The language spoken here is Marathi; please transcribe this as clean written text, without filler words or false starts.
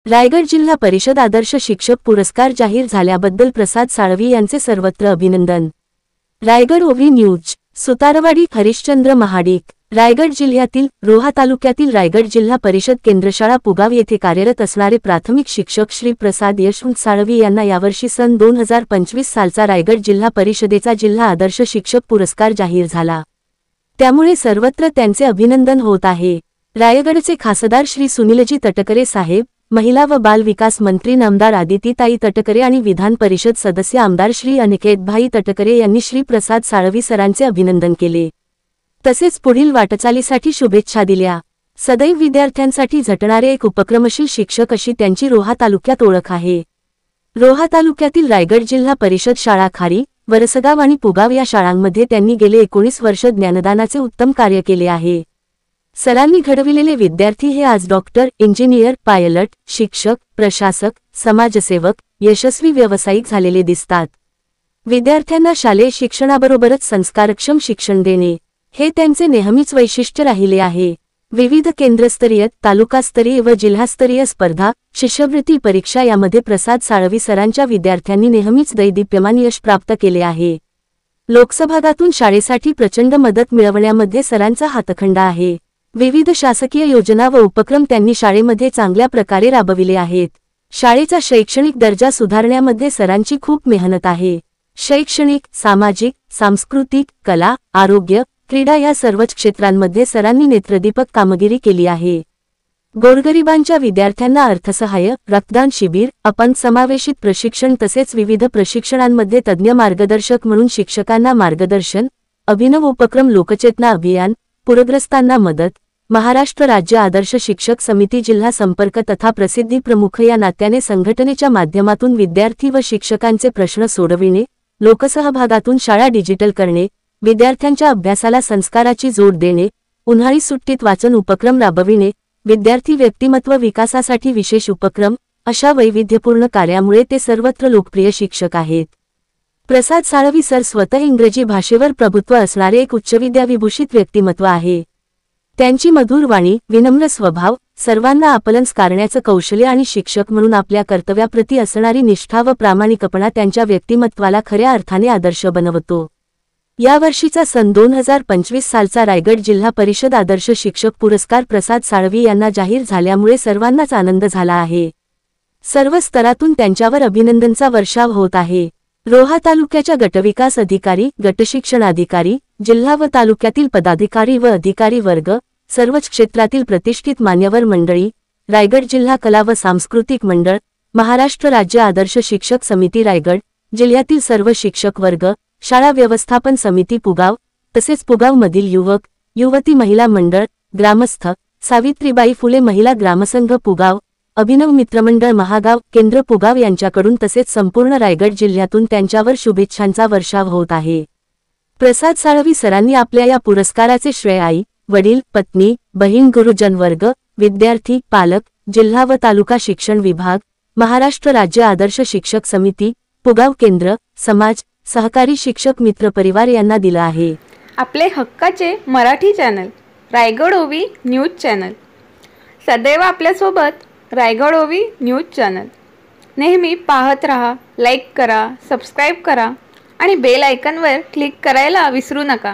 रायगड जिल्हा परिषद आदर्श शिक्षक पुरस्कार जाहीर झाल्याबद्दल प्रसाद साळवी यांचे सर्वत्र अभिनंदन। रायगड ओवी न्यूज। सुतारवाडी हरिश्चंद्र महाडिक। रायगड जिल्ह्यातील रोहा तालुक्यातील रायगड जिल्हा परिषद केंद्रशाळा पुगाव येथे कार्यरत असणारे प्राथमिक शिक्षक श्री प्रसाद यशवंत साळवी यांना यावर्षी सन 2025 सालचा रायगड जिल्हा परिषदेचा जिल्हा आदर्श शिक्षक पुरस्कार जाहीर झाला। त्यामुळे सर्वत्र त्यांचे अभिनंदन होत आहे। रायगडचे खासदार श्री सुनीलजी तटकरे साहेब, महिला व बाल विकास मंत्री नामदार आदितीताई तटकरे आणि विधान परिषद सदस्य आमदार श्री अनिकेतभाई तटकरे यांनी श्री प्रसाद साळवी सरांचे अभिनंदन केले। तसेच पुढील वाटचालीसाठी शुभेच्छा दिल्या। सदैव विद्यार्थ्यांसाठी झटणारे एक उपक्रमशील शिक्षक अशी त्यांची रोहा तालुक्यात ओळख आहे। रोहा तालुक्यातील रायगड जिल्हा परिषद शाळा खारी, वरसगाव आणि पुगाव या शाळांमध्ये त्यांनी गेले 19 वर्ष ज्ञानदानाचे उत्तम कार्य केले आहे। सरांनी घडविलेले विद्यार्थी हे आज डॉक्टर, इंजिनियर, पायलट, शिक्षक, प्रशासक, समाजसेवक, यशस्वी व्यावसायिक झालेले दिसतात। विद्यार्थ्यांना शालेय शिक्षणाबरोबरच संस्कारक्षम शिक्षण देणे हे त्यांचे नेहमीच वैशिष्ट्य राहिले आहे। विविध केंद्रस्तरीय, तालुकास्तरीय व जिल्हास्तरीय स्पर्धा, शिष्यवृत्ती परीक्षा यामध्ये प्रसाद साळवी सरांच्या विद्यार्थ्यांनी नेहमीच दैदिप्यमान यश प्राप्त केले आहे। लोकसभागातून शाळेसाठी प्रचंड मदत मिळवण्यामध्ये सरांचा हातखंडा आहे। विविध शासकीय योजना व उपक्रम त्यांनी शाळेमध्ये चांगल्या प्रकारे राबविले आहेत। शाळेचा शैक्षणिक दर्जा सुधारण्यामध्ये सरांची खूप मेहनत आहे। शैक्षणिक, सामाजिक, सांस्कृतिक, कला, आरोग्य, क्रीडा या सर्वच क्षेत्रांमध्ये सरांनी नेत्रदीपक कामगिरी केली आहे। गोरगरिबांच्या विद्यार्थ्यांना अर्थसहाय्य, रक्तदान शिबिर, अपंग समावेशित प्रशिक्षण तसेच विविध प्रशिक्षणांमध्ये तज्ज्ञ मार्गदर्शक म्हणून शिक्षकांना मार्गदर्शन, अभिनव उपक्रम लोकचेतना अभियान, पूरग्रस्तांना मदत, महाराष्ट्र राज्य आदर्श शिक्षक समिती जिल्हा संपर्क तथा प्रसिद्धी प्रमुख या नात्याने संघटनेच्या माध्यमातून विद्यार्थी व शिक्षकांचे प्रश्न सोडविणे, लोकसहभागातून शाळा डिजिटल करणे, विद्यार्थ्यांच्या अभ्यासाला संस्काराची जोड देणे, उन्हाळी सुट्टीत वाचन उपक्रम राबविणे, विद्यार्थी व्यक्तिमत्व विकासासाठी विशेष उपक्रम अशा वैविध्यपूर्ण कार्यामुळे ते सर्वत्र लोकप्रिय शिक्षक आहेत। प्रसाद साळवी सर स्वतः इंग्रजी भाषेवर प्रभुत्व असणारे एक उच्चविद्याविभूषित व्यक्तिमत्व आहे। त्यांची मधुर वाणी, विनम्र स्वभाव, सर्वांना आपलंच करण्याचं कौशल्य आणि शिक्षक म्हणून आपल्या कर्तव्याप्रती असणारी निष्ठा व प्रामाणिकपणा त्यांच्या व्यक्तिमत्वाला खऱ्या अर्थाने आदर्श बनवतो। यावर्षीचा सन 2025 सालचा रायगड जिल्हा परिषद आदर्श शिक्षक पुरस्कार प्रसाद साळवी यांना जाहीर झाल्यामुळे सर्वांनाच आनंद झाला आहे। सर्व स्तरातून त्यांच्यावर अभिनंदनचा वर्षाव होत आहे। रोहा तालुक्याच्या गटविकास अधिकारी, गटशिक्षण अधिकारी, जिल्हा व तालुक्यातील पदाधिकारी व अधिकारी वर्ग, सर्वच क्षेत्रातील प्रतिष्ठित मान्यवर मंडळी, रायगड जिल्हा कला व सांस्कृतिक मंडळ, महाराष्ट्र राज्य आदर्श शिक्षक समिती रायगड, जिल्ह्यातील सर्व शिक्षक वर्ग, शाळा व्यवस्थापन समिती पुगाव, तसेच पुगावमधील युवक, युवती महिला मंडळ, ग्रामस्थ, सावित्रीबाई फुले महिला ग्रामसंघ पुगाव, अभिनव मित्रमंडळ महागाव केंद्र पुगाव यांच्याकडून तसेच संपूर्ण रायगड जिल्ह्यातून त्यांच्यावर शुभेच्छांचा वर्षाव होत आहे। प्रसाद साळवी सरांनी आपल्या या पुरस्काराचे श्रेय आई, वडील, पत्नी, बहीण, गुरुजन वर्ग, विद्यार्थी, पालक, जिल्हा व तालुका शिक्षण विभाग, महाराष्ट्र राज्य आदर्श शिक्षक समिती, पुगाव केंद्र, समाज, सहकारी शिक्षक मित्र परिवार यांना दिला आहे। आपले हक्काचे मराठी चॅनल रायगड ओवी न्यूज चॅनल सदैव आपल्यासोबत। रायगड ओवी न्यूज चॅनल नेहमी पाहत रहा, लाईक करा, सबस्क्राईब करा आणि बेल आयकॉनवर क्लिक करायला विसरू नका।